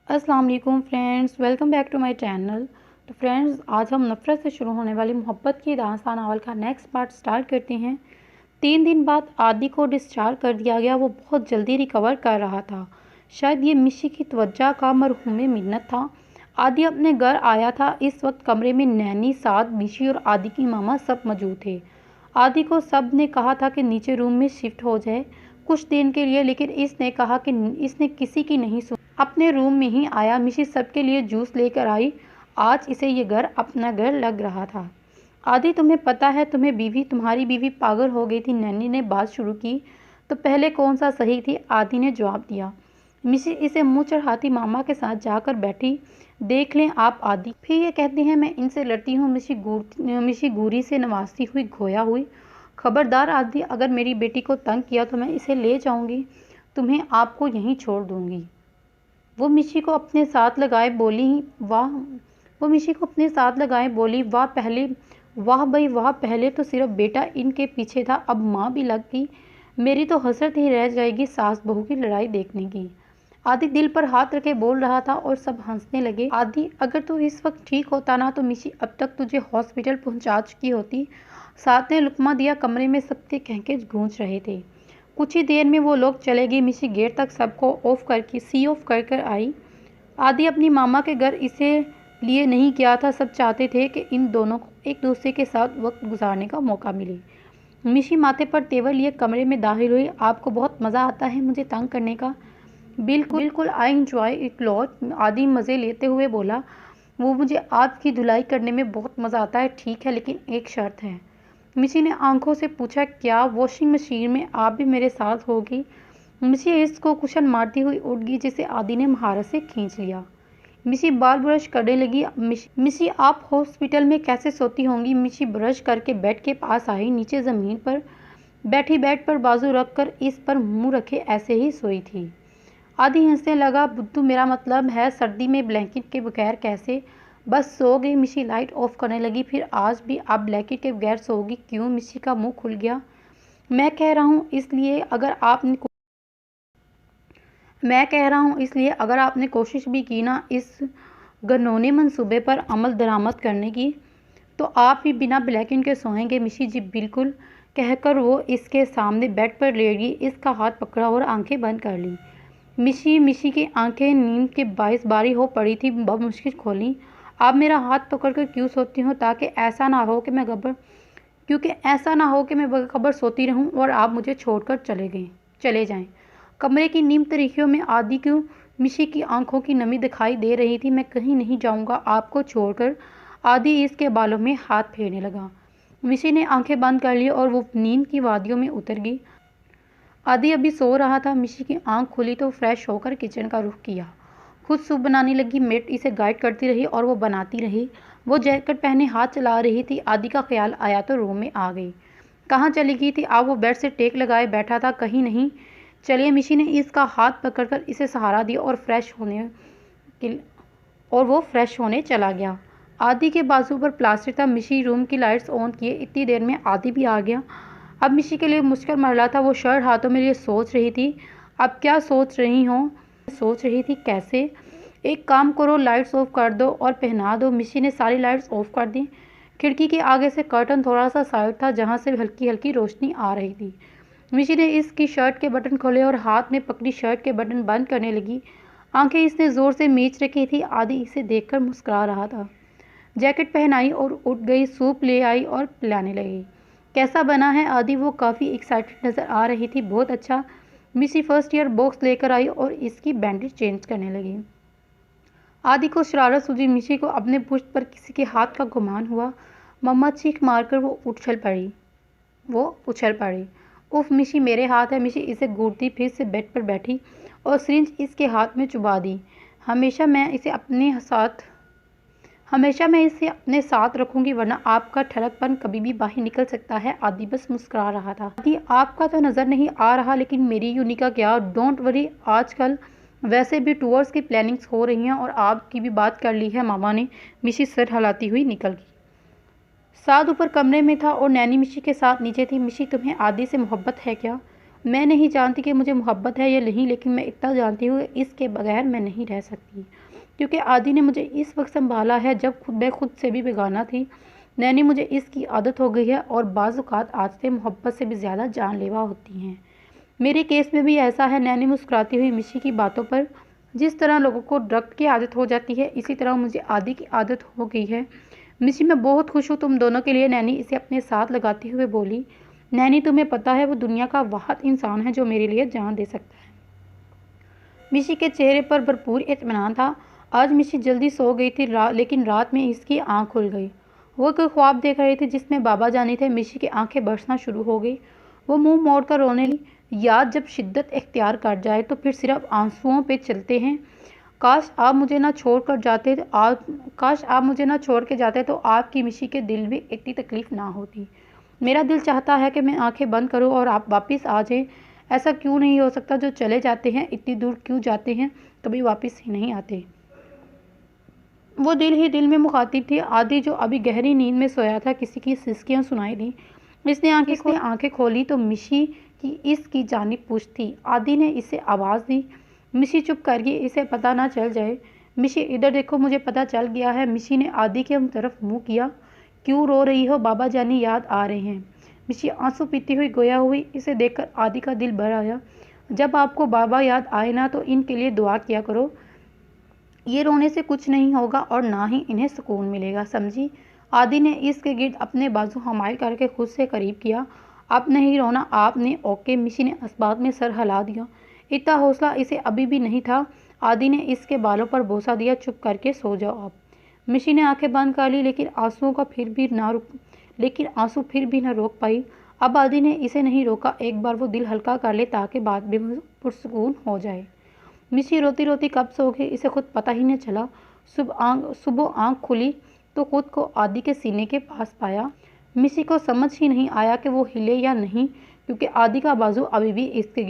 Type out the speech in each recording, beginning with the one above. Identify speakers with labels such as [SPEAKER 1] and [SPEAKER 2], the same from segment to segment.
[SPEAKER 1] अस्सलाम वालेकुम friends, welcome back to my channel. तो फ्रेंड्स, आज हम नफ़रत से शुरू होने वाली मोहब्बत की दास्तान नावल का नेक्स्ट पार्ट स्टार्ट करते हैं। 3 दिन बाद आदि को डिस्चार्ज कर दिया गया। वो बहुत जल्दी रिकवर कर रहा था। शायद ये मिशी की तवज्जो का मरहूम मिन्नत था। आदि अपने घर आया था। इस वक्त कमरे में नैनी, साद, मिशी और आदि की मामा सब मौजूद थे। आदि को सब ने कहा था कि नीचे रूम में शिफ्ट हो जाए कुछ दिन के लिए, लेकिन इसने कहा कि इसने किसी की नहीं सुनी। अपने रूम में ही आया। मिशी सबके लिए जूस लेकर आई। आज इसे ये घर अपना घर लग रहा था। आदि, तुम्हें पता है तुम्हारी बीवी पागल हो गई थी। नैनी ने बात शुरू की। तो पहले कौन सा सही थी? आदि ने जवाब दिया। मिशी इसे मुंह चढ़ाती मामा के साथ जाकर बैठी। देख लें आप आदि, फिर ये कहते हैं मैं इनसे लड़ती हूँ। मिशी घूरी से नवाजती हुई खोया हुई। खबरदार आदि, अगर मेरी बेटी को तंग किया तो मैं इसे ले जाऊंगी। तुम्हें आपको यहीं छोड़ दूंगी। वो मिशी को अपने साथ लगाए बोली, वाह। वो मिशी को अपने साथ लगाए बोली, वाह भाई वाह, पहले तो सिर्फ बेटा इनके पीछे था, अब माँ भी लग गई। मेरी तो हसरत ही रह जाएगी सास बहू की लड़ाई देखने की। आदि दिल पर हाथ रखे बोल रहा था और सब हंसने लगे। आदि, अगर तू इस वक्त ठीक होता ना तो मिशी अब तक तुझे हॉस्पिटल पहुंचा चुकी होती। साथ ने लुकमा दिया। कमरे में सबके कहके गूंज रहे थे। कुछ ही देर में वो लोग चले गए। मिशी गेट तक सबको सी ऑफ कर कर आई। आदि अपनी मामा के घर इसे लिए नहीं गया था। सब चाहते थे कि इन दोनों को एक दूसरे के साथ वक्त गुजारने का मौका मिले। मिशी माथे पर तेवर लिए कमरे में दाखिल हुई। आपको बहुत मज़ा आता है मुझे तंग करने का? बिल्कुल बिल्कुल, आई एंजॉय इट लॉट। आदि मज़े लेते हुए बोला। वो मुझे आपकी धुलाई करने में बहुत मज़ा आता है। ठीक है, लेकिन एक शर्त है। मिशी ने आंखों से पूछा, क्या? वॉशिंग मशीन में आप भी मेरे साथ होगी? मिशी इसको कुशन मारती हुई उठ गई, जिसे आदि ने महारत से खींच लिया। मिशी बाल ब्रश करने लगी। मिशी आप हॉस्पिटल में कैसे सोती होंगी? मिशी ब्रश करके बेड के पास आई। नीचे ज़मीन पर बैठी बेड पर बाजू रखकर इस पर मुंह रखे ऐसे ही सोई थी। आदि हंसने लगा। बुद्धू, मेरा मतलब है सर्दी में ब्लैंकेट के बगैर कैसे? बस सो गई। मिशी लाइट ऑफ करने लगी। फिर आज भी आप ब्लैंकेट के बगैर सोओगी? क्यों? मिशी का मुंह खुल गया। मैं कह रहा हूँ इसलिए अगर आपने कोशिश भी की ना इस घिनौने मंसूबे पर अमल दरामद करने की, तो आप भी बिना ब्लैंकेट के सोएंगे। मिशी जी बिल्कुल, कहकर वो इसके सामने बेड पर लेट गई। इसका हाथ पकड़ा और आंखें बंद कर ली। मिशी की आंखें नींद के बाइस बारी हो पड़ी थी। बहुत मुश्किल खोली। आप मेरा हाथ पकड़कर क्यों सोती हो? ताकि ऐसा ना हो कि मैं बखबर सोती रहूं और आप मुझे छोड़कर चले जाएं। कमरे की नीम तरीखियों में आदि को मिशी की आंखों की नमी दिखाई दे रही थी। मैं कहीं नहीं जाऊंगा आपको छोड़कर। आदि इसके बालों में हाथ फेरने लगा। मिशी ने आंखें बंद कर ली और वो नींद की वादियों में उतर गई। आदि अभी सो रहा था। मिशी की आंख खुली तो फ्रेश होकर किचन का रुख किया। खुद सूप बनाने लगी। मेट इसे गाइड करती रही और वो बनाती रही। वो जैकेट पहने हाथ चला रही थी। आदि का ख्याल आया तो रूम में आ गई। कहाँ चली गई थी आप? वो बेड से टेक लगाए बैठा था। कहीं नहीं। चलिए। मिशी ने इसका हाथ पकड़कर इसे सहारा दिया और वो फ्रेश होने चला गया। आदि के बाजू पर प्लास्टर था। मिशी रूम की लाइट्स ऑन किए। इतनी देर में आदि भी आ गया। अब मिशी के लिए मुश्किल मरला था। वो शर्ट हाथों में लिए सोच रही थी। अब क्या सोच रही हो? सोच रही थी कैसे? एक काम करो, लाइट्स ऑफ कर दो और पहना दो। मिशी ने सारी लाइट्स ऑफ कर दी। खिड़की के आगे से कर्टन थोड़ा सा साइड था, जहाँ से हल्की हल्की रोशनी आ रही थी। मिशी ने इसकी शर्ट के बटन खोले और हाथ में पकड़ी शर्ट के बटन बंद करने लगी। आंखें इसने ज़ोर से मीच रखी थी। आदि इसे देखकर मुस्कुरा रहा था। जैकेट पहनाई और उठ गई। सूप ले आई और पिलाने लगी। कैसा बना है आदि? वो काफ़ी एक्साइटेड नज़र आ रही थी। बहुत अच्छा। मिशी फर्स्ट ईयर बॉक्स लेकर आई और इसकी बैंडेज चेंज करने लगी। आदि को शरारत सूझी। मिशी को अपने पुष्ट पर किसी के हाथ का गुमान हुआ। मम्मा चीख मारकर वो उछल पड़ी। उफ मिशी, मेरे हाथ है। मिशी इसे घूरती फिर से बेड पर बैठी और सिरिंज इसके हाथ में चुबा दी। हमेशा मैं इसे अपने साथ रखूंगी, वरना आपका ठड़कपन कभी भी बाहर निकल सकता है। आदि बस मुस्कुरा रहा था। आदि, आपका तो नज़र नहीं आ रहा, लेकिन मेरी यूनी का क्या? डोंट वरी, आजकल वैसे भी टूर्स की प्लानिंग्स हो रही हैं और आपकी भी बात कर ली है मामा ने। मिशी सर हिलाती हुई निकल गई। साद ऊपर कमरे में था और नैनी मिशी के साथ नीचे थी। मिशी, तुम्हें आदि से मोहब्बत है क्या? मैं नहीं जानती कि मुझे मोहब्बत है या नहीं, लेकिन मैं इतना जानती हूँ कि इसके बगैर मैं नहीं रह सकती, क्योंकि आदि ने मुझे इस वक्त संभाला है जब मैं खुद से भी बेगाना थी। नैनी, मुझे इसकी आदत हो गई है और बाज़ औक़ात आदतें मोहब्बत से भी ज़्यादा जानलेवा होती हैं। मेरे केस में भी ऐसा है। नैनी मुस्कुराती हुई मिशी की बातों पर, जिस तरह लोगों को ड्रग की आदत हो जाती है, इसी तरह मुझे आदि की आदत हो गई है। मिशी, मैं बहुत खुश हूँ तुम दोनों के लिए। नैनी इसे अपने साथ लगाते हुए बोली। नैनी, तुम्हें पता है वो दुनिया का वाहिद इंसान है जो मेरे लिए जान दे सकता है। मिशी के चेहरे पर भरपूर इत्मीनान था। आज मिशी जल्दी सो गई थी, लेकिन रात में इसकी आंख खुल गई। वो कोई ख्वाब देख रहे थे जिसमें बाबा जानी थे। मिशी की आंखें बरसना शुरू हो गई। वो मुंह मोड़कर रोने लगी। याद जब शिद्दत इख्तियार कर जाए तो फिर सिर्फ आंसुओं पे चलते हैं। काश आप मुझे ना छोड़ कर जाते काश आप मुझे ना छोड़ के जाते तो आपकी मिशी के दिल में इतनी तकलीफ़ ना होती। मेरा दिल चाहता है कि मैं आंखें बंद करूं और आप वापस आ जाएं। ऐसा क्यों नहीं हो सकता? जो चले जाते हैं इतनी दूर क्यों जाते हैं, कभी वापस ही नहीं आते। वो दिल ही दिल में मुखातिब थी। आदि, जो अभी गहरी नींद में सोया था, किसी की सिसकियां सुनाई दी। इसने आंखें खोली तो मिशी की इसकी जानिब पूछ थी। आदि ने इसे आवाज़ दी। मिशी चुप कर गई, इसे पता ना चल जाए। मिशी, इधर देखो, मुझे पता चल गया है। मिशी ने आदि के तरफ मुंह किया। क्यों रो रही हो? बाबा जानी याद आ रहे हैं। मिशी आंसू पीती हुई गोया हुई। इसे देखकर आदि का दिल भर आया। जब आपको बाबा याद आए ना तो इनके लिए दुआ किया करो। ये रोने से कुछ नहीं होगा और ना ही इन्हें सुकून मिलेगा, समझी? आदि ने इसके गिर्द अपने बाजू हमायल करके खुद से करीब किया। अब नहीं रोना आपने। ओके। मिशी ने असबाब में सर हिला दिया। इतना हौसला इसे अभी भी नहीं था। आदि ने इसके बालों पर बोसा दिया। चुप करके सो जाओ आप। मिशी ने आंखें बंद कर ली, लेकिन आंसू फिर भी ना रोक पाई। अब आदि ने इसे नहीं रोका। एक बार वो दिल हल्का कर ले ताकि बाद में पुरसुकून हो जाए। मिशी रोती रोती कब सो गई इसे खुद पता ही नहीं चला। सुबह आंख खुली तो खुद को आदि के सीने के पास पाया। मिशी को समझ ही नहीं आया कि वो हिले या नहीं, क्योंकि आदि का बाजू अभी भी इसके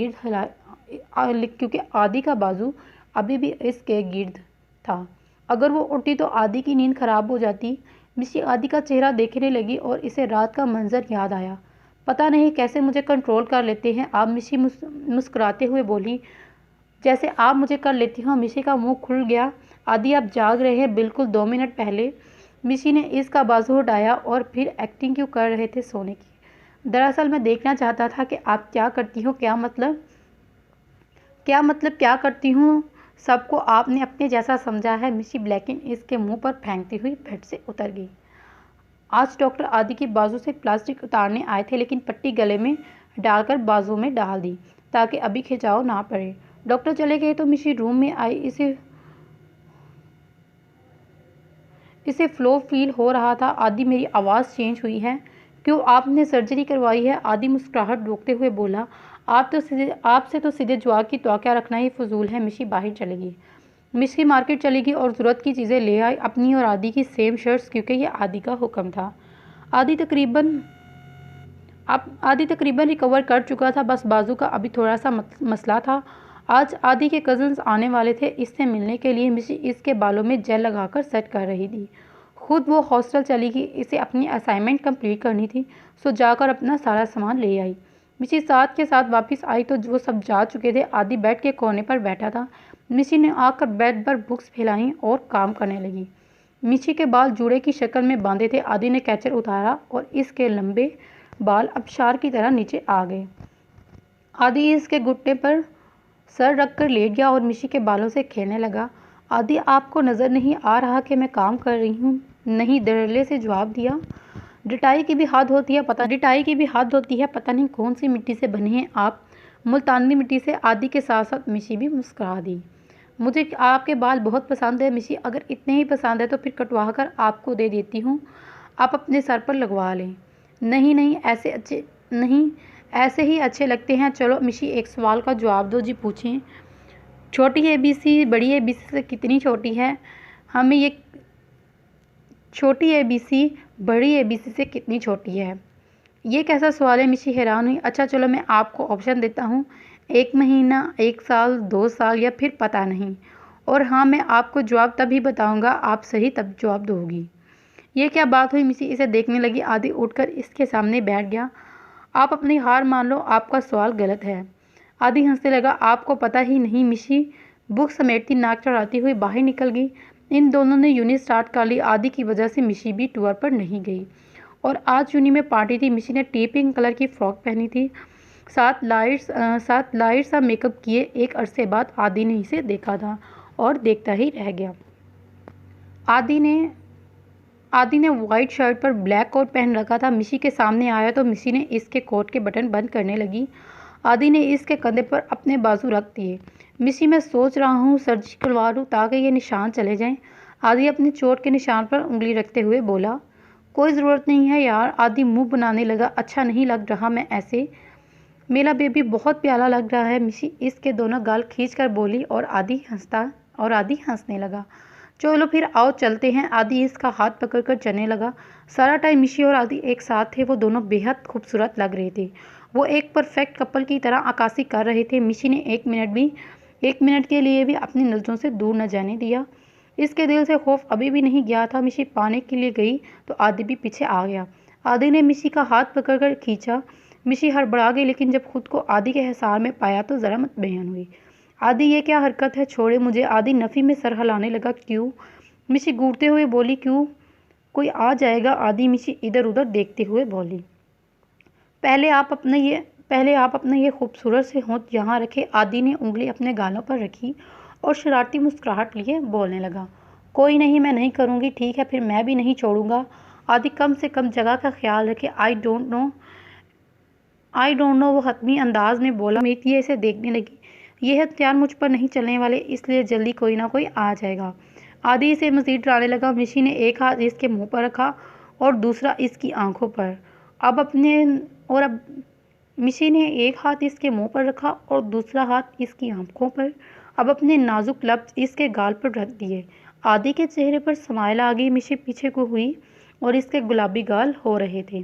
[SPEAKER 1] गिर्द था। अगर वो उठी तो आदि की नींद खराब हो जाती। मिशी आदि का चेहरा देखने लगी और इसे रात का मंजर याद आया। पता नहीं कैसे मुझे कंट्रोल कर लेते हैं आप। मिशी मुस्कुराते हुए बोली। जैसे आप मुझे कर लेती हो। मिशी का मुंह खुल गया। आदि, आप जाग रहे हैं बिल्कुल 2 मिनट पहले। मिशी ने इसका बाजू हटाया और फिर एक्टिंग क्यों कर रहे थे सोने की? दरअसल मैं देखना चाहता था कि आप क्या करती हो। क्या मतलब क्या करती हूँ? सबको आपने अपने जैसा समझा है। मिशी ब्लैकिन इसके मुंह पर फेंकती हुई बेड से उतर गई। आज डॉक्टर आदि की बाजू से प्लास्टिक उतारने आए थे, लेकिन पट्टी गले में डालकर बाजू में डाल दी ताकि अभी खिंचाव ना पड़े। डॉक्टर चले गए तो मिशी रूम में आई। इसे फ्लो फील हो रहा था। आदि, मेरी आवाज़ चेंज हुई है? क्यों, आपने सर्जरी करवाई है? आदि मुस्कुराहट रोकते हुए बोला। आपसे तो सीधे जवाब की तवक्को रखना ही फजूल है। मिशी बाहर चलेगी। मिशी मार्केट चलेगी और ज़रूरत की चीज़ें ले आई, अपनी और आदि की सेम शर्ट्स, क्योंकि ये आदि का हुक्म था। आदि तकरीबन रिकवर कर चुका था, बस बाजू का अभी थोड़ा सा मसला था। आज आदि के कज़न्स आने वाले थे इससे मिलने के लिए। मिशी इसके बालों में जेल लगाकर सेट कर रही थी। खुद वो हॉस्टल चली गई। इसे अपनी असाइनमेंट कंप्लीट करनी थी, सो जाकर अपना सारा सामान ले आई। मिशी साथ के साथ वापस आई तो वो सब जा चुके थे। आदि बेड के कोने पर बैठा था। मिशी ने आकर बेड पर बुक्स फैलाई और काम करने लगी। मिशी के बाल जूड़े की शक्ल में बांधे थे। आदि ने कैचर उतारा और इसके लंबे बाल अबशार की तरह नीचे आ गए। आदि इसके घुटने पर सर रखकर लेट गया और मिशी के बालों से खेलने लगा। आदि, आपको नज़र नहीं आ रहा कि मैं काम कर रही हूँ? नहीं, धड़ल्ले से जवाब दिया। डिटाई की भी हद होती है, पता नहीं कौन सी मिट्टी से बने हैं आप। मुल्तानी मिट्टी से। आदि के साथ साथ मिशी भी मुस्कुरा दी। मुझे आपके बाल बहुत पसंद है मिशी। अगर इतने ही पसंद है तो फिर कटवा कर आपको दे देती हूँ, आप अपने सर पर लगवा लें। नहीं, ऐसे ही अच्छे लगते हैं। चलो मिशी, एक सवाल का जवाब दो जी। पूछें। छोटी ABC बड़ी ABC से कितनी छोटी है? हमें ये छोटी ABC बड़ी ABC से कितनी छोटी है? ये कैसा सवाल है? मिशी हैरान हुई। अच्छा चलो, मैं आपको ऑप्शन देता हूँ। 1 महीना, 1 साल, 2 साल या फिर पता नहीं। और हाँ, मैं आपको जवाब तभी बताऊँगा आप सही तब जवाब दोगी। ये क्या बात हुई? मिशी इसे देखने लगी। आदि उठकर इसके सामने बैठ गया। आप अपनी हार मान लो, आपका सवाल गलत है। आदि हंसने लगा। आपको पता ही नहीं। मिशी बुक समेटती नाक चढ़ाती हुई बाहर निकल गई। इन दोनों ने यूनिट स्टार्ट कर ली। आदि की वजह से मिशी भी टूर पर नहीं गई और आज यूनि में पार्टी थी। मिशी ने पिंक कलर की फ्रॉक पहनी थी, साथ लाइट सा मेकअप किए। एक अरसे बाद आदि ने इसे देखा था और देखता ही रह गया। आदि ने वाइट शर्ट पर ब्लैक कोट पहन रखा था। मिशी के सामने आया तो मिशी ने इसके कोट के बटन बंद करने लगी। आदि ने इसके कंधे पर अपने बाजू रख दिए। मिशी, मैं सोच रहा हूँ सर्जरी करवा लूँ ताकि ये निशान चले जाएं। आदि अपनी चोट के निशान पर उंगली रखते हुए बोला। कोई ज़रूरत नहीं है यार। आदि मुंह बनाने लगा। अच्छा नहीं लग रहा मैं ऐसे। मेरा बेबी बहुत प्यारा लग रहा है। मिशी इसके दोनों गाल खींचकर बोली और आदि हंसने लगा। चलो फिर आओ चलते हैं। आदि इसका हाथ पकड़कर चलने लगा। सारा टाइम मिशी और आदि एक साथ थे। वो दोनों बेहद खूबसूरत लग रहे थे। वो एक परफेक्ट कपल की तरह अक्कासी कर रहे थे। मिशी ने एक मिनट के लिए भी अपनी नज़रों से दूर न जाने दिया। इसके दिल से खौफ अभी भी नहीं गया था। मिशी पाने के लिए गई तो आदि भी पीछे आ गया। आदि ने मिशी का हाथ पकड़कर खींचा। मिशी हड़बड़ा गई, लेकिन जब खुद को आदि के हिसार में पाया तो ज़रा मतबैन हुई। आदि, ये क्या हरकत है, छोड़े मुझे। आदि नफ़ी में सर हिलाने लगा। क्यों? मिशी घूरते हुए बोली। क्यों? कोई आ जाएगा। आदि मिशी इधर उधर देखते हुए बोली। पहले आप अपना ये खूबसूरत से होंठ यहाँ रखे। आदि ने उंगली अपने गालों पर रखी और शरारती मुस्कुराहट लिए बोलने लगा। कोई नहीं, मैं नहीं करूँगी। ठीक है, फिर मैं भी नहीं छोड़ूंगा। आदि कम से कम जगह का ख्याल रखे। आई डोंट नो, वो हतमी अंदाज में बोला। मीतिए इसे देखने लगी। ये हथियार मुझ पर नहीं चलने वाले, इसलिए जल्दी कोई ना कोई आ जाएगा। आदि इसे मज़ीद डराने लगा। मिशी ने एक हाथ इसके मुंह पर रखा और दूसरा इसकी आंखों पर। अब मिशी ने एक हाथ इसके मुंह पर रखा और दूसरा हाथ इसकी आंखों पर। अब अपने नाजुक लब इसके गाल पर रख दिए। आदि के चेहरे पर स्माइल आ गई। मिशी पीछे को हुई और इसके गुलाबी गाल हो रहे थे।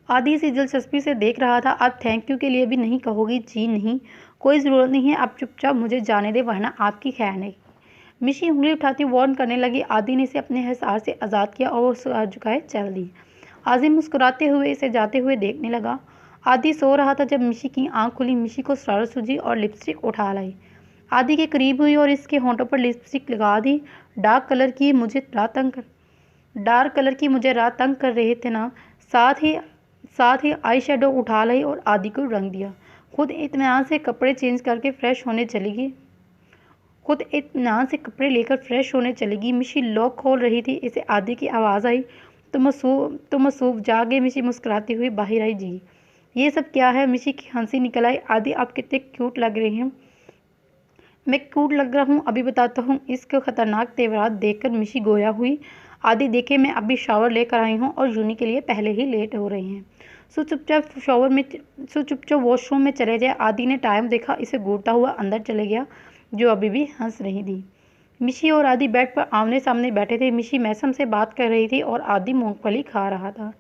[SPEAKER 1] आदि इसे दिलचस्पी से देख रहा था। अब थैंक यू के लिए भी नहीं कहोगी? जी नहीं, कोई ज़रूरत नहीं है। अब चुपचाप मुझे जाने दे, वरना आपकी खैर नहीं। मिशी उंगली उठाती वार्न करने लगी। आदि ने इसे अपने हिसार से आज़ाद किया और वो सर झुकाए चल दी। आदि मुस्कुराते हुए इसे जाते हुए देखने लगा। आदि सो रहा था जब मिशी की आंख खुली। मिशी को शरारत सूझी और लिपस्टिक उठा लाई। आदि के करीब हुई और इसके होंठों पर लिपस्टिक लगा दी। डार्क कलर की मुझे रात तंग कर रहे थे ना। साथ ही आई शेडो उठा लाई और आदि को रंग दिया। खुद इत्मीनान से कपड़े लेकर फ्रेश होने चलेगी। मिशी लॉक खोल रही थी। इसे आदि की आवाज़ आई। तो मसूफ जागे। मिशी मुस्कुराती हुई बाहर आई। जी, ये सब क्या है? मिशी की हंसी निकल आई। आदि, आप कितने क्यूट लग रहे हैं। मैं क्यूट लग रहा हूँ? अभी बताता हूँ। इसके खतरनाक तेवरात देखकर मिशी गोया हुई। आदि, देखे मैं अभी शावर लेकर आई हूँ और यूनि के लिए पहले ही लेट हो रहे हैं। सो चुपचाप वॉशरूम में चले जाए। आदि ने टाइम देखा, इसे घूरता हुआ अंदर चले गया, जो अभी भी हंस रही थी। मिशी और आदि बेड पर आमने सामने बैठे थे। मिशी मैसम से बात कर रही थी और आदि मूंगफली खा रहा था।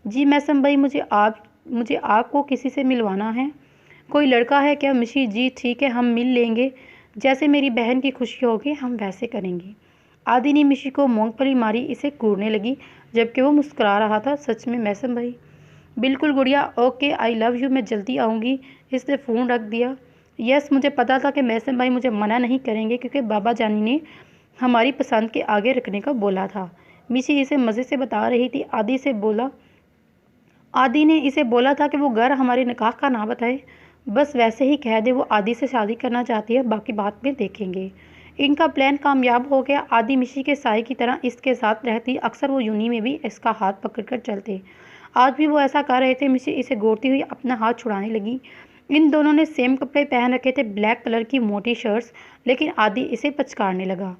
[SPEAKER 1] जी मैसम भाई, मुझे आपको किसी से मिलवाना है। कोई लड़का है क्या? मिशी, जी ठीक है, हम मिल लेंगे। जैसे मेरी बहन की खुशी होगी हम वैसे करेंगे। आदि ने मिशी को मूंगफली मारी। इसे घूरने लगी जबकि वो मुस्कुरा रहा था। सच में मैसम भाई? बिल्कुल गुड़िया। ओके, आई लव यू, मैं जल्दी आऊँगी। इसने फ़ोन रख दिया। यस, मुझे पता था कि मैसम भाई मुझे मना नहीं करेंगे, क्योंकि बाबा जानी ने हमारी पसंद के आगे रखने का बोला था। मिशी इसे मज़े से बता रही थी। आदि ने इसे बोला था कि वो घर हमारे निकाह का ना बताए, बस वैसे ही कह दे वो आदि से शादी करना चाहती है, बाकी बात में देखेंगे। इनका प्लान कामयाब हो गया। आदि मिशी के साए की तरह इसके साथ रहती। अक्सर वो यूनि में भी इसका हाथ पकड़कर चलते। आज भी वो ऐसा कर रहे थे। मिशी इसे घूरती हुई अपना हाथ छुड़ाने लगी। इन दोनों ने सेम कपड़े पहन रखे थे, ब्लैक कलर की मोटी शर्ट्स, लेकिन आदि इसे पचकारने लगा।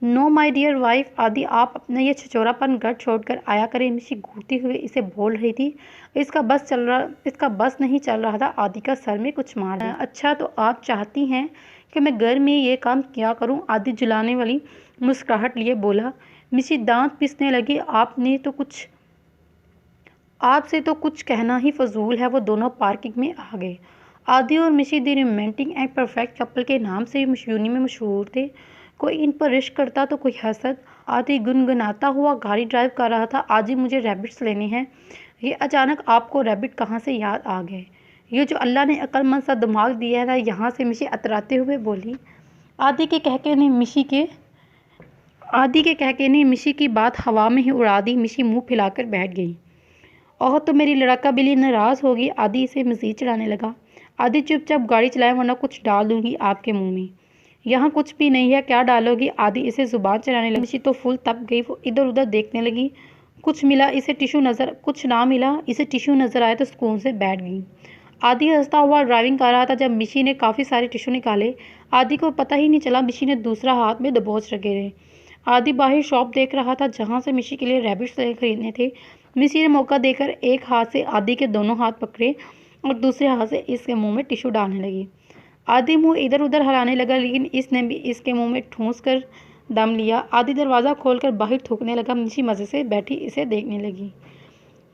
[SPEAKER 1] No my dear wife. Adi, आप अपना ये छिछोरापन घर छोड़कर आया करें। मिशी घूरती हुए इसे बोल रही थी। इसका बस नहीं चल रहा था। आदि का सर में कुछ मार दिया। अच्छा, तो आप चाहती हैं कि मैं घर में ये काम क्या करूं? आदि जलाने वाली मुस्कुराहट लिए बोला। मिशी दांत पीसने लगी। आपसे तो कुछ कहना ही फजूल है। वो दोनों पार्किंग में आ गए। आदि और मिशी the romantic and perfect couple के नाम से यूनि में मशहूर थे। कोई इन पर इश्क करता तो कोई हसद। आदि गुनगुनाता हुआ गाड़ी ड्राइव कर रहा था। आदि, मुझे रैबिट्स लेने हैं। ये अचानक आपको रैबिट कहाँ से याद आ गए? ये जो अल्लाह ने अक्लमंद सा दिमाग दिया था, यहाँ से मिशी अतराते हुए बोली। आदि के कहके ने मिशी की बात हवा में ही उड़ा दी। मिशी मुंह फैलाकर बैठ गई। ओह, तो मेरी लड़का बिल्ली नाराज़ होगी। आदि इसे मज़ीद चिढ़ाने लगा। आदि चुपचाप गाड़ी चलाएं वरना कुछ डाल दूंगी आपके मुंह में। यहाँ कुछ भी नहीं है, क्या डालोगी? आदि इसे जुबान चलाने लगी। मिशी तो फुल तप गई। वो इधर उधर देखने लगी। कुछ ना मिला इसे टिश्यू नज़र आया तो सुकून से बैठ गई। आदि हंसता हुआ ड्राइविंग कर रहा था जब मिशी ने काफ़ी सारे टिश्यू निकाले। आदि को पता ही नहीं चला मिशी ने दूसरा हाथ में दबोच रखे थे। आदि बाहर शॉप देख रहा था जहाँ से मिशी के लिए रैबिट्स खरीदने थे। मिशी ने मौका देकर एक हाथ से आदि के दोनों हाथ पकड़े और दूसरे हाथ से इसके मुंह में टिश्यू डालने लगी। आदि मुंह इधर उधर हिलाने लगा, लेकिन इसने भी इसके मुंह में ठूंस कर दम लिया। आदि दरवाज़ा खोलकर बाहर थूकने लगा। मिशी मज़े से बैठी इसे देखने लगी।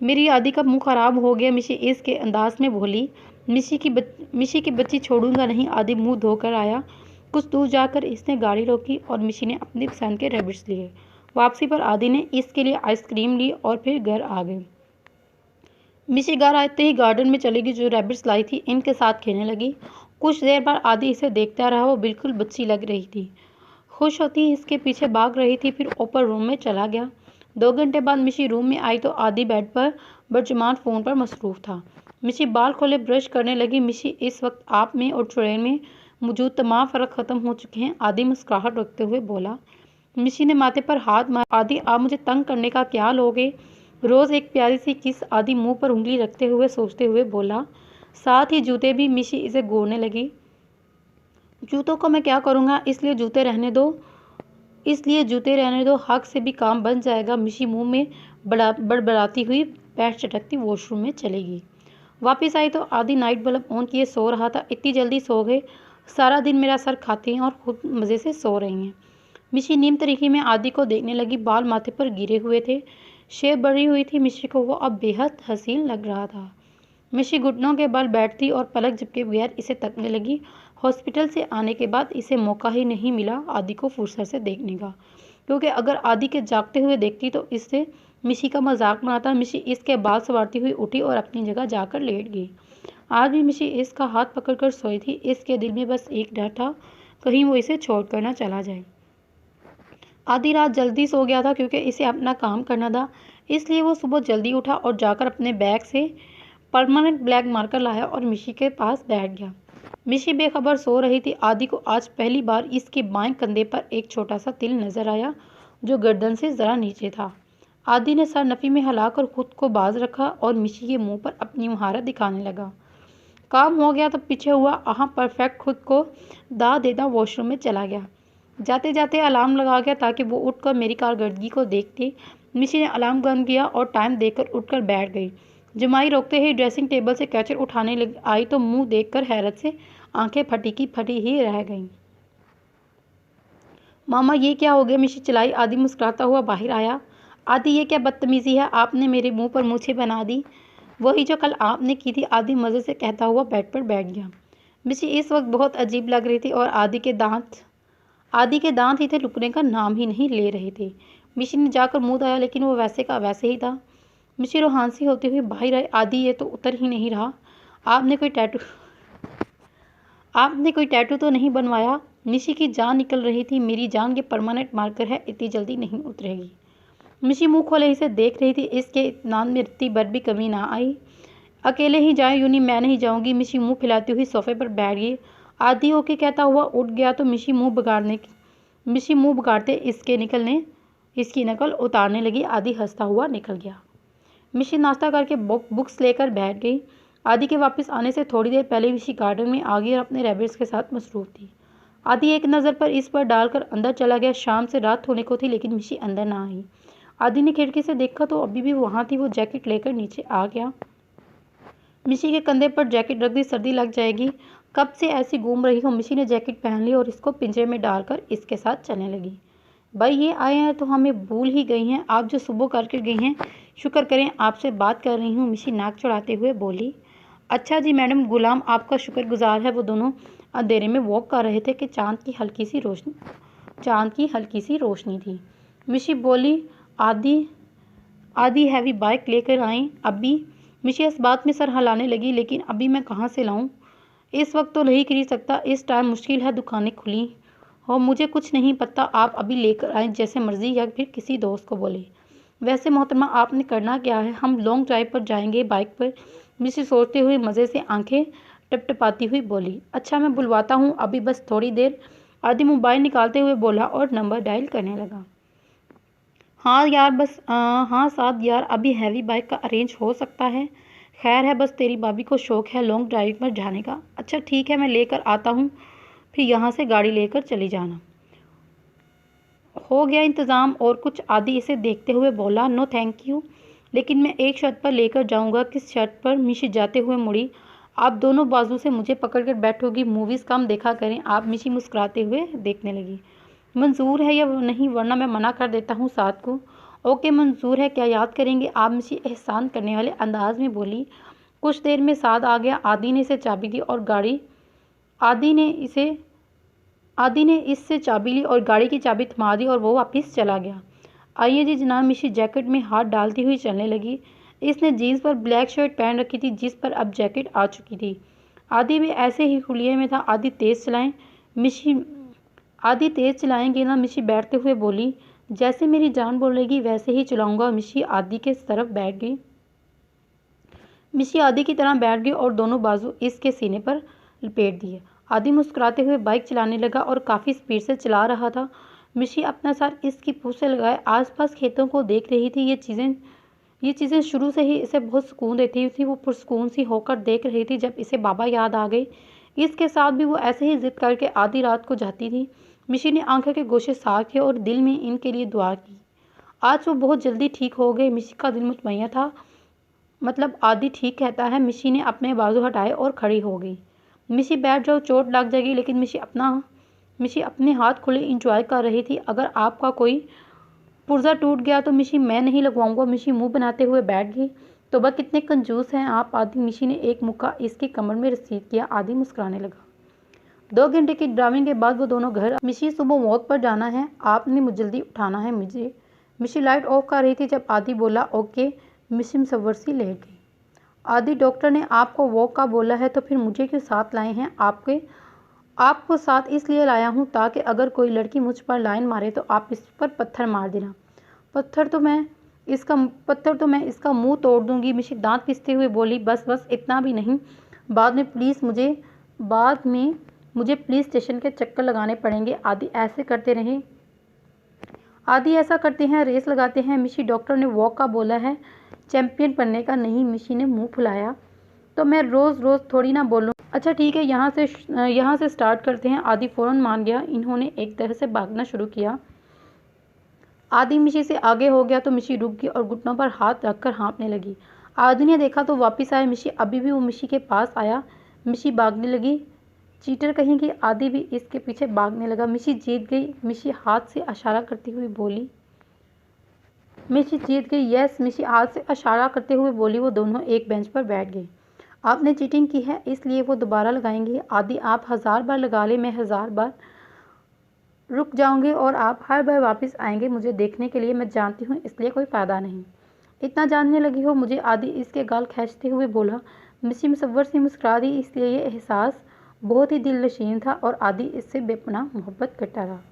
[SPEAKER 1] मेरी आदि का मुंह खराब हो गया, मिशी इसके अंदाज में बोली। मिशी की बच्ची छोड़ूंगा नहीं। आदि मुंह धोकर आया। कुछ दूर जाकर इसने गाड़ी रोकी और मिशी ने अपनी पसंद के रैबिट्स लिए। वापसी पर आदि ने इसके लिए आइसक्रीम ली और फिर घर आ गए। मिशी घर आते ही गार्डन में चली गई। जो रैबिट्स लाई थी इनके साथ खेलने लगी। कुछ देर बाद आदि इसे देखता रहा। वो बिल्कुल बच्ची लग रही थी। खुश होती इसके पीछे भाग रही थी। फिर ऊपर रूम में चला गया। 2 घंटे बाद मिशी रूम में आई तो आदि बेड पर बर्जुमान फ़ोन पर मसरूफ़ था। मिशी बाल खोले ब्रश करने लगी। मिशी, इस वक्त आप में और चुड़ैल में मौजूद तमाम फ़र्क ख़त्म हो चुके हैं। आदि मुस्कुराहट रखते हुए बोला। मिशी ने माथे पर हाथ मारा। आदि, आप मुझे तंग करने का क्या लोगे? रोज़ एक प्यारी सी किस? आदि मुंह पर उंगली रखते हुए सोचते हुए बोला। साथ ही जूते भी। मिशी इसे घूरने लगी। जूतों को मैं क्या करूँगा? इसलिए जूते रहने दो। हक से भी काम बन जाएगा। मिशी मुंह में बड़बड़ाती हुई पैर चटकती वॉशरूम में चलेगी। वापस आई तो आदि नाइट बल्ब ऑन किए सो रहा था। इतनी जल्दी सो गए? सारा दिन मेरा सर खाते हैं और खुद मज़े से सो रही हैं। मिशी नीम तरीके में आदि को देखने लगी। बाल माथे पर गिरे हुए थे। शेप बढ़ी हुई थी। मिशी को वो अब बेहद हसीन लग रहा था। मिशी घुटनों के बल बैठती और पलक झपके बगैर इसे तकने लगी। हॉस्पिटल से आने के बाद इसे मौका ही नहीं मिला आदि को फुर्सत से देखने का, क्योंकि अगर आदि के जागते हुए देखती तो इससे मिशी का मजाक बनाता। मिशी इसके बाल संवारती हुई उठी और अपनी जगह जाकर लेट गई। आज भी मिशी इसका हाथ पकड़कर सोई थी। इसके दिल में बस एक डर था, कहीं वो इसे छोड़कर ना चला जाए। आधी रात जल्दी सो गया था क्योंकि इसे अपना काम करना था। इसलिए वो सुबह जल्दी उठा और जाकर अपने बैग से परमानेंट ब्लैक मार्कर लाया और मिशी के पास बैठ गया। मिशी बेखबर सो रही थी। आदि को आज पहली बार इसके बाएं कंधे पर एक छोटा सा तिल नजर आया जो गर्दन से ज़रा नीचे था। आदि ने सर नफ़ी में हिलाकर खुद को बाज रखा और मिशी के मुंह पर अपनी महारत दिखाने लगा। काम हो गया तो पीछे हुआ परफेक्ट खुद को दाद देता वॉशरूम में चला गया। जाते जाते अलार्म लगा गया ताकि वो उठकर मेरी कारकर्दगी को देखती। मिशी ने अलार्म बंद किया और टाइम देखकर उठकर बैठ गई। जमाई रोकते ही ड्रेसिंग टेबल से कैचर उठाने आई तो मुंह देखकर हैरत से आंखें फटी की फटी ही रह गईं। मामा, ये क्या हो गया? मिशी चिल्लाई। आदि मुस्कुराता हुआ बाहर आया। आदि, ये क्या बदतमीज़ी है? आपने मेरे मुंह पर मूछें बना दी, वही जो कल आपने की थी। आदि मज़े से कहता हुआ बेड पर बैठ गया। मिशी इस वक्त बहुत अजीब लग रही थी और आदि के दांत ही थे, रुकने का नाम ही नहीं ले रहे थे। मिशी ने जाकर मुंह धोया लेकिन वो वैसे का वैसे ही था। मिशी रोहानसी होते हुए बाहर आई। आदि, ये तो उतर ही नहीं रहा। आपने कोई टैटू तो नहीं बनवाया? मिशी की जान निकल रही थी। मेरी जान ये परमानेंट मार्कर है, इतनी जल्दी नहीं उतरेगी। मिशी मुंह खोले इसे देख रही थी। इसके इत्मीनान में रत्ती भर भी कमी ना आई। अकेले ही जाए, यूँ नहीं, मैं नहीं जाऊँगी। मिशी मुंह फैलाती हुई सोफे पर बैठ गई। आदि ओके कहता हुआ उठ गया तो मिशी मुंह बिगाड़ते इसकी नकल उतारने लगी। आदि हंसता हुआ निकल गया। मिशी नाश्ता करके बुक्स लेकर बैठ गई। आदि के वापस आने से थोड़ी देर पहले मिशी गार्डन में आ गई और अपने रैबिट्स के साथ मसरूफ़ थी। आदि एक नज़र पर इस पर डालकर अंदर चला गया। शाम से रात होने को थी लेकिन मिशी अंदर ना आई। आदि ने खिड़की से देखा तो अभी भी वहाँ थी। वो जैकेट लेकर नीचे आ गया। मिशी के कंधे पर जैकेट रख दी, सर्दी लग जाएगी। कब से ऐसी घूम रही हो? मिशी ने जैकेट पहन ली और इसको पिंजरे में डालकर इसके साथ चलने लगी। भाई, ये आए हैं तो हमें भूल ही गई हैं। आप जो सुबह करके गई हैं, शुक्र करें आपसे बात कर रही हूँ। मिशी नाक चढ़ाते हुए बोली। अच्छा जी मैडम, गुलाम आपका शुक्रगुजार है। वो दोनों अंधेरे में वॉक कर रहे थे कि चांद की हल्की सी रोशनी थी। मिशी बोली। आदि हैवी बाइक लेकर आए। अभी मिशी इस बात में सर हिलाने लगी, लेकिन अभी मैं कहाँ से लाऊं? इस वक्त तो नहीं खरीद सकता, इस टाइम मुश्किल है, दुकानें खुली और मुझे कुछ नहीं पता। आप अभी लेकर आए जैसे मर्जी, या फिर किसी दोस्त को बोले। वैसे मोहतरमा आपने करना क्या है? हम लॉन्ग ड्राइव पर जाएंगे बाइक पर, मिशी सोचते हुए मज़े से आंखें टपटपाती हुई बोली। अच्छा मैं बुलवाता हूँ, अभी बस थोड़ी देर। आदि मोबाइल निकालते हुए बोला और नंबर डायल करने लगा। हाँ यार बस हाँ साथ यार, अभी हैवी बाइक का अरेंज हो सकता है? खैर है, बस तेरी भाभी को शौक है लॉन्ग ड्राइव पर जाने का। अच्छा ठीक है, मैं लेकर आता हूँ, फिर यहाँ से गाड़ी लेकर चली जाना। हो गया इंतज़ाम और कुछ? आदि इसे देखते हुए बोला। नो थैंक यू, लेकिन मैं एक शर्त पर लेकर जाऊंगा। किस शर्त पर? मिशी जाते हुए मुड़ी। आप दोनों बाजू से मुझे पकड़कर बैठोगी, मूवीज़ कम देखा करें आप। मिशी मुस्कुराते हुए देखने लगी। मंजूर है या नहीं, वरना मैं मना कर देता हूँ साथ को। ओके मंजूर है, क्या याद करेंगे आप? मिशी एहसान करने वाले अंदाज में बोली। कुछ देर में साथ आ गया। आदि ने इसे चाबी दी और गाड़ी आदि ने इससे चाबी ली और गाड़ी की चाबी थमा दी और वो वापस चला गया। आइए जी जनाब। मिशी जैकेट में हाथ डालती हुई चलने लगी। इसने जीन्स पर ब्लैक शर्ट पहन रखी थी, जिस पर अब जैकेट आ चुकी थी। आदि भी ऐसे ही हुलिये में था। आदि तेज़ चलाएंगे ना? मिशी बैठते हुए बोली। जैसे मेरी जान बोलेगी वैसे ही चलाऊंगा। मिशी आदि के तरफ बैठ गई। मिशी आदि की तरह बैठ गई और दोनों बाजू इसके सीने पर लपेट दिए। आदि मुस्कुराते हुए बाइक चलाने लगा और काफ़ी स्पीड से चला रहा था। मिशी अपना सर इसकी पूंछ से लगाए आसपास खेतों को देख रही थी। ये चीज़ें शुरू से ही इसे बहुत सुकून देती थी। वो पुरसुकून सी होकर देख रही थी। जब इसे बाबा याद आ गए, इसके साथ भी वो ऐसे ही जिद करके आधी रात को जाती थी। मिशी ने आंखों के गोशे साफ किए और दिल में इनके लिए दुआ की। आज वो बहुत जल्दी ठीक हो गए। मिशी का दिल मुतमईन था, मतलब आदि ठीक कहता है। मिशी ने अपने बाजू हटाए और खड़ी हो गई। मिशी बैठ जाओ, चोट लग जाएगी। लेकिन मिशी अपने हाथ खुले इंजॉय कर रही थी। अगर आपका कोई पुर्जा टूट गया तो मिशी मैं नहीं लगवाऊंगा। मिशी मुंह बनाते हुए बैठ गई। तो बस कितने कंजूस हैं आप आदि। मिशी ने एक मुक्का इसकी कमर में रसीद किया। आदि मुस्कुराने लगा। 2 घंटे की ड्राइविंग के बाद वो दोनों घर। मिशी सुबह वॉक पर जाना है, आपने मुझे जल्दी उठाना है मुझे। मिशी लाइट ऑफ कर रही थी जब आदि बोला ओके। मिशी मुसव्वर सी लेट गई। आदि डॉक्टर ने आपको वॉक का बोला है, तो फिर मुझे क्यों साथ लाए हैं? आपको साथ इसलिए लाया हूँ ताकि अगर कोई लड़की मुझ पर लाइन मारे तो आप इस पर पत्थर मार देना। पत्थर तो मैं इसका मुंह तोड़ दूंगी। मिशी दांत पिसते हुए बोली। बस इतना भी नहीं, बाद में मुझे पुलिस स्टेशन के चक्कर लगाने पड़ेंगे। आदि ऐसा करते हैं, रेस लगाते हैं। मिशी डॉक्टर ने वॉक का बोला है, चैंपियन बनने का नहीं। मिशी ने मुंह फुलाया। तो मैं रोज़ रोज़ थोड़ी ना बोलूँ। अच्छा ठीक है, यहाँ से स्टार्ट करते हैं। आदि फ़ौरन मान गया। इन्होंने एक तरह से भागना शुरू किया। आदि मिशी से आगे हो गया तो मिशी रुक गई और घुटनों पर हाथ रखकर हाँफने लगी। आदि ने देखा तो वापस आया। मिशी अभी भी वो मिशी के पास आया। मिशी भागने लगी। चीटर कहेंगी। आदि भी इसके पीछे भागने लगा। मिशी जीत गई। मिशी हाथ से इशारा करती हुई बोली। मिशी जीत गई। यस, मिशी हाथ से इशारा करते हुए बोली। वो दोनों एक बेंच पर बैठ गए। आपने चीटिंग की है, इसलिए वो दोबारा लगाएंगे। आदि आप 1000 बार लगा ले, मैं 1000 बार रुक जाऊंगी और आप हर बार वापस आएंगे मुझे देखने के लिए। मैं जानती हूँ, इसलिए कोई फ़ायदा नहीं। इतना जानने लगी हो मुझे? आदि इसके गाल खींचते हुए बोला। मिशी मुसव्वर से मुस्कुरा दी। इसलिए ये एहसास बहुत ही दिलनशीन था और आदि इससे बेपनाह मोहब्बत करता था।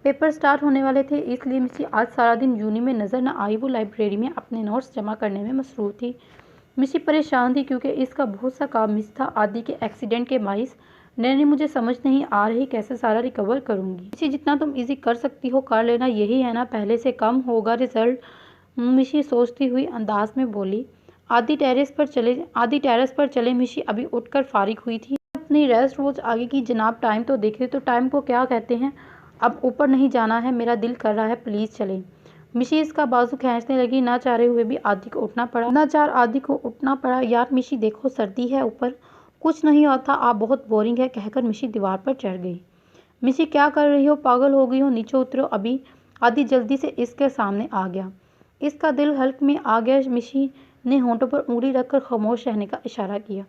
[SPEAKER 1] पेपर स्टार्ट होने वाले थे, इसलिए मिशी आज सारा दिन यूनी में नज़र न आई। वो लाइब्रेरी में अपने नोट्स जमा करने में मसरूफ़ थी। मिशी परेशान थी क्योंकि इसका बहुत सा काम मिस था। आदि के एक्सीडेंट के बाइस नैनी मुझे समझ नहीं आ रही कैसे सारा रिकवर करूँगी। मिशी जितना तुम इजी कर सकती हो कर लेना, यही है ना, पहले से कम होगा रिजल्ट। मिशी सोचती हुई अंदाज में बोली। आदि टेरेस पर चले। मिशी अभी उठकर फारिग हुई थी। अपनी रेस्ट रोज आगे की। जनाब टाइम तो देखे, तो टाइम को क्या कहते हैं? अब ऊपर नहीं जाना है, मेरा दिल कर रहा है, प्लीज़ चलें। मिशी इसका बाजू खींचने लगी। ना चाहे हुए भी आदि को उठना पड़ा। यार मिशी देखो, सर्दी है ऊपर। कुछ नहीं होता, आप बहुत बोरिंग है, कहकर मिशी दीवार पर चढ़ गई। मिशी क्या कर रही हो? पागल हो गई हो? नीचे उतरो अभी। आदि जल्दी से इसके सामने आ गया। इसका दिल हल्क में आ गया। मिशी ने होंठों पर उंगली रखकर खामोश रहने का इशारा किया।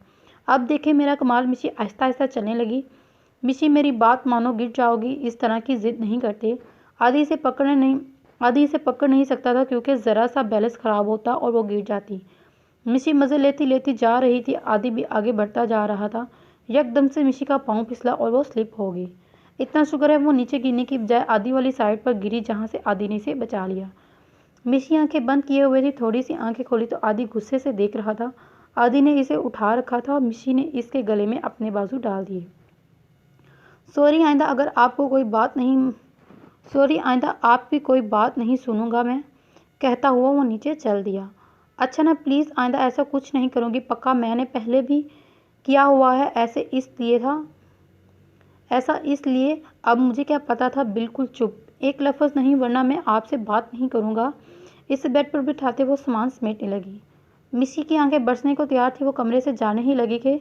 [SPEAKER 1] अब देखे मेरा कमाल। मिशी आहिस्ता आहिस्ता चलने लगी। मिशी मेरी बात मानो, गिर जाओगी, इस तरह की जिद नहीं करते। आदि इसे आदि इसे पकड़ नहीं सकता था क्योंकि ज़रा सा बैलेंस ख़राब होता और वो गिर जाती। मिशी मज़े लेती लेती जा रही थी, आदि भी आगे बढ़ता जा रहा था। एकदम से मिशी का पाँव फिसला और वो स्लिप हो गई। इतना शुक्र है वो नीचे गिरने की बजाय आदि वाली साइड पर गिरी, जहाँ से आदि ने इसे बचा लिया। मिशी आंखें बंद किए हुए थी, थोड़ी सी आंखें खोली तो आदि गुस्से से देख रहा था। आदि ने इसे उठा रखा था, मिशी ने इसके गले में अपने बाजू डाल दिए। सॉरी आइंदा अगर आपको कोई बात नहीं सॉरी आइंदा आपकी कोई बात नहीं सुनूंगा मैं, कहता हुआ वो नीचे चल दिया। अच्छा ना, प्लीज़ आइंदा ऐसा कुछ नहीं करूँगी, पक्का। मैंने पहले भी किया हुआ है, ऐसा इसलिए अब मुझे क्या पता था। बिल्कुल चुप, एक लफ्ज़ नहीं, वरना मैं आपसे बात नहीं करूँगा। इसे बेड पर बिठाते वो सामान समेटने लगी। मिशी की आंखें बरसने को तैयार थी। वो कमरे से जाने ही लगी कि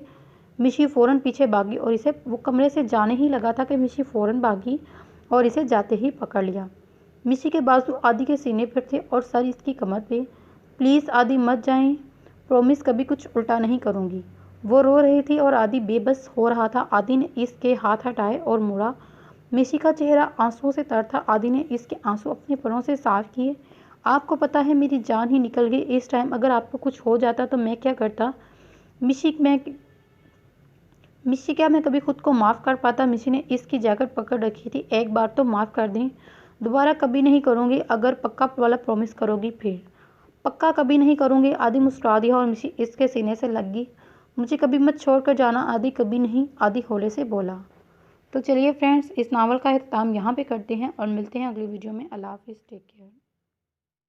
[SPEAKER 1] मिशी फ़ौरन पीछे भागी और इसे वो कमरे से जाने ही लगा था कि मिशी फ़ौरन भागी और इसे जाते ही पकड़ लिया। मिशी के बाजू आदि के सीने पर थे और सर इसकी कमर पे। प्लीज़ आदि मत जाएं, प्रॉमिस कभी कुछ उल्टा नहीं करूँगी। वो रो रही थी और आदि बेबस हो रहा था। आदि ने इसके हाथ हटाए और मुड़ा। मिशी का चेहरा आंसुओं से तर था। आदि ने इसके आंसू अपने परों से साफ किए। आपको पता है मेरी जान ही निकल गई इस टाइम। अगर आपको कुछ हो जाता तो मैं क्या करता? मिशी क्या मैं कभी खुद को माफ़ कर पाता? मिशी ने इसकी जैकेट पकड़ रखी थी। एक बार तो माफ़ कर दें, दोबारा कभी नहीं करूँगी। अगर पक्का वाला प्रॉमिस करोगी फिर? पक्का कभी नहीं करूँगी। आदि मुस्कुरा दिया और मिशी इसके सीने से लग गई। मुझे कभी मत छोड़ कर जाना आदि, कभी नहीं, आदि हौले से बोला। तो चलिए फ्रेंड्स, इस नावल का इख्तिताम यहाँ पे करते हैं और मिलते हैं अगली वीडियो में। अल्लाह हाफिज़, टेक केयर।